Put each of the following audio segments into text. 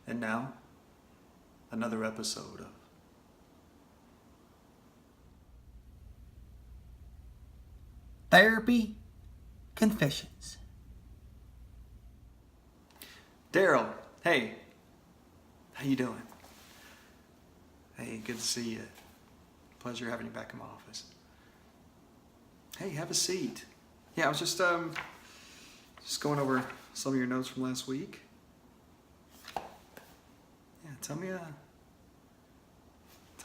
And now, another episode of Therapy Confessions. Daryl. Hey, how you doing? Hey, good to see you. Pleasure having you back in my office. Hey, have a seat. Yeah, I was just going over some of your notes from last week. Yeah, tell me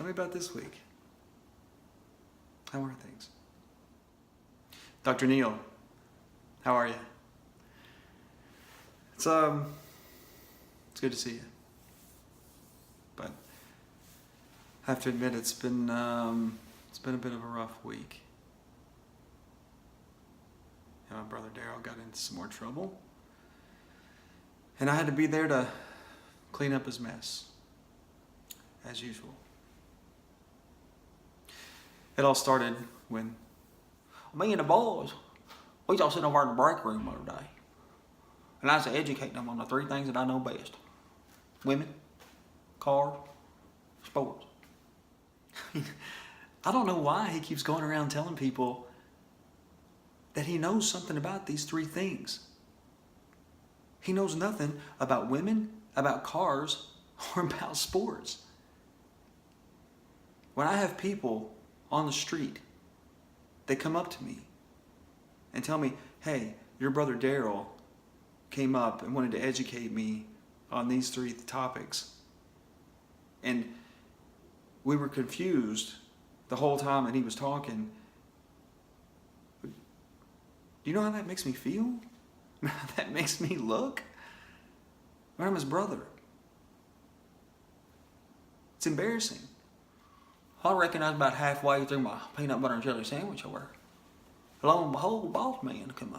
about this week. How are things? Dr. Neal, how are you? It's good to see you. But I have to admit it's been a bit of a rough week. And my brother Daryl got into some more trouble. And I had to be there to clean up his mess, as usual. It all started when Me and the boys, we was all sitting over in the break room the other day. And I was educating them on the three things that I know best. Women, cars, sports. I don't know why he keeps going around telling people that he knows something about these three things. He knows nothing about women, about cars, or about sports. When I have people on the street, they come up to me and tell me, hey, your brother Daryl came up and wanted to educate me on these three topics. And we were confused the whole time that he was talking. Do you know how that makes me feel? How that makes me look? I'm his brother. It's embarrassing. I reckon I was about halfway through my peanut butter and jelly sandwich over. Lo and behold, Bossman come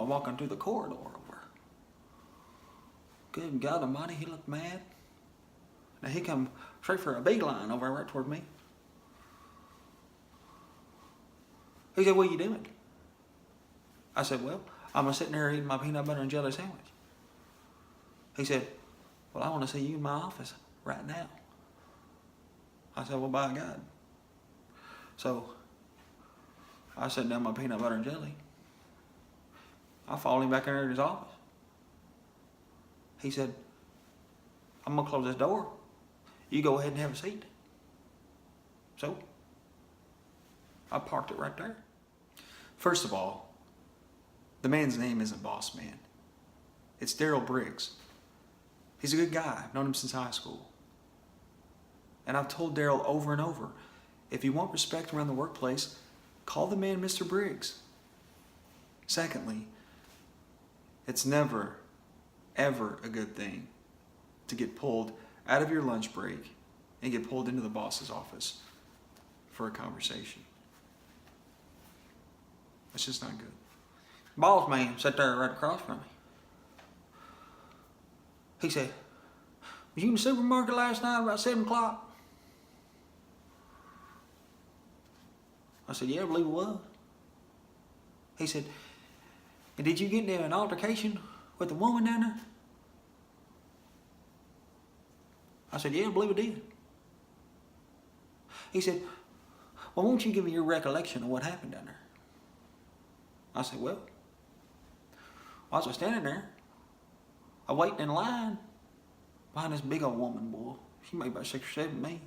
a walking through the corridor over. Good God Almighty, he looked mad. Now he come straight for a beeline over right toward me. He said, "What are you doing?" I said, "Well, I'm sitting there eating my peanut butter and jelly sandwich." He said, "Well, I want to see you in my office right now." I said, "Well, by God." So I set down my peanut butter and jelly. I followed him back in there to his office. He said, "I'm going to close this door. You go ahead and have a seat." So I parked it right there. First of all, the man's name isn't Bossman. It's Daryl Briggs. He's a good guy. I've known him since high school. And I've told Daryl over and over, if you want respect around the workplace, call the man Mr. Briggs. Secondly, it's never, ever a good thing to get pulled out of your lunch break and get pulled into the boss's office for a conversation. That's just not good. Bossman sat there right across from me. He said, "Was you in the supermarket last night about 7 o'clock?" I said, "Yeah, I believe it was." He said, "And did you get into an altercation with the woman down there?" I said, "Yeah, I believe I did." He said, "Well, won't you give me your recollection of what happened down there?" I said, "Well, I was just standing there. I waiting in line behind this big old woman, boy. She made about 6 or 7 me.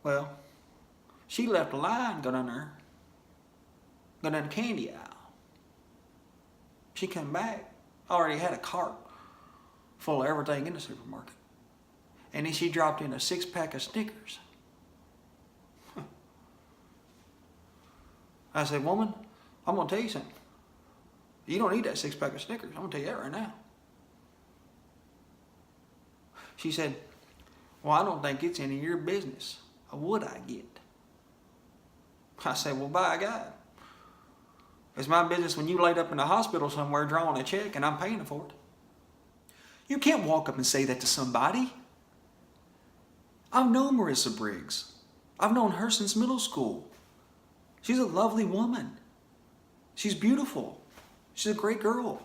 Well, she left the line, go down the candy aisle. She come back, already had a cart full of everything in the supermarket. And then she dropped in a 6-pack of Snickers. I said, "Woman, I'm going to tell you something. You don't need that 6-pack of Snickers. I'm going to tell you that right now." She said, "Well, I don't think it's any of your business. What I get?" I said, "Well, by God, it's my business when you laid up in the hospital somewhere drawing a check and I'm paying for it." You can't walk up and say that to somebody. I've known Marissa Briggs. I've known her since middle school. She's a lovely woman. She's beautiful. She's a great girl.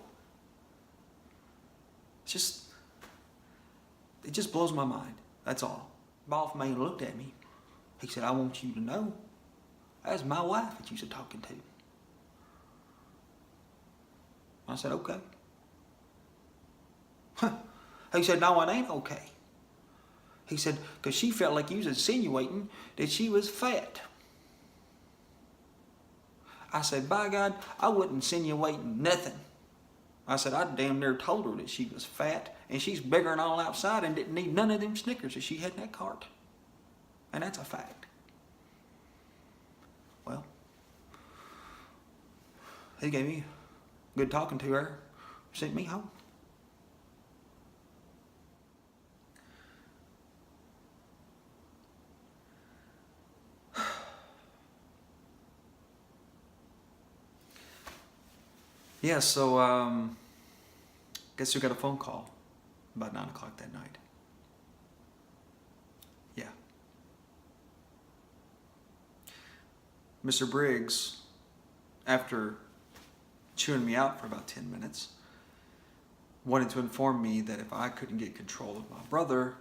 Just It just blows my mind. That's all. Bossman looked at me. He said, I want you to know that's my wife that you're talking to. I said, okay. He said, no, it ain't okay. He said, because she felt like you was insinuating that she was fat. I said, by God, I wasn't insinuating nothing. I said, I damn near told her that she was fat and she's bigger than all outside and didn't need none of them Snickers that she had in that cart. And that's a fact. Well, he gave me good talking to her, sent me home. Yeah, so guess who got a phone call about 9 o'clock that night? Yeah. Mr. Briggs, after chewing me out for about 10 minutes, wanted to inform me that if I couldn't get control of my brother,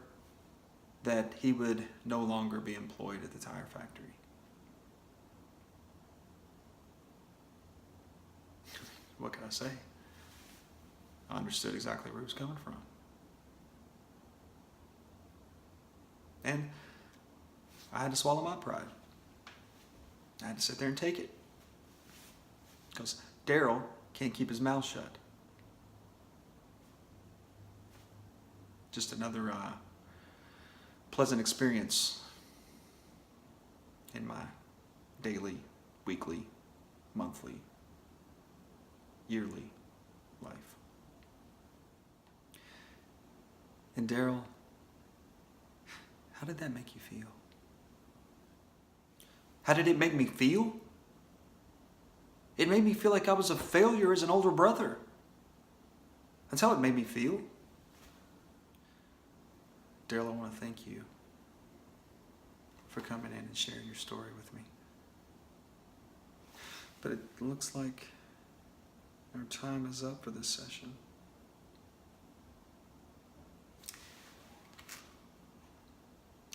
that he would no longer be employed at the tire factory. What can I say? I understood exactly where he was coming from. And I had to swallow my pride. I had to sit there and take it. Because Daryl can't keep his mouth shut. Just another pleasant experience in my daily, weekly, monthly, yearly life. And Daryl, how did that make you feel? How did it make me feel? It made me feel like I was a failure as an older brother. That's how it made me feel. Daryl, I want to thank you for coming in and sharing your story with me. But it looks like our time is up for this session.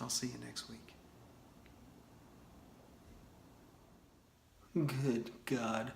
I'll see you next week. Good God.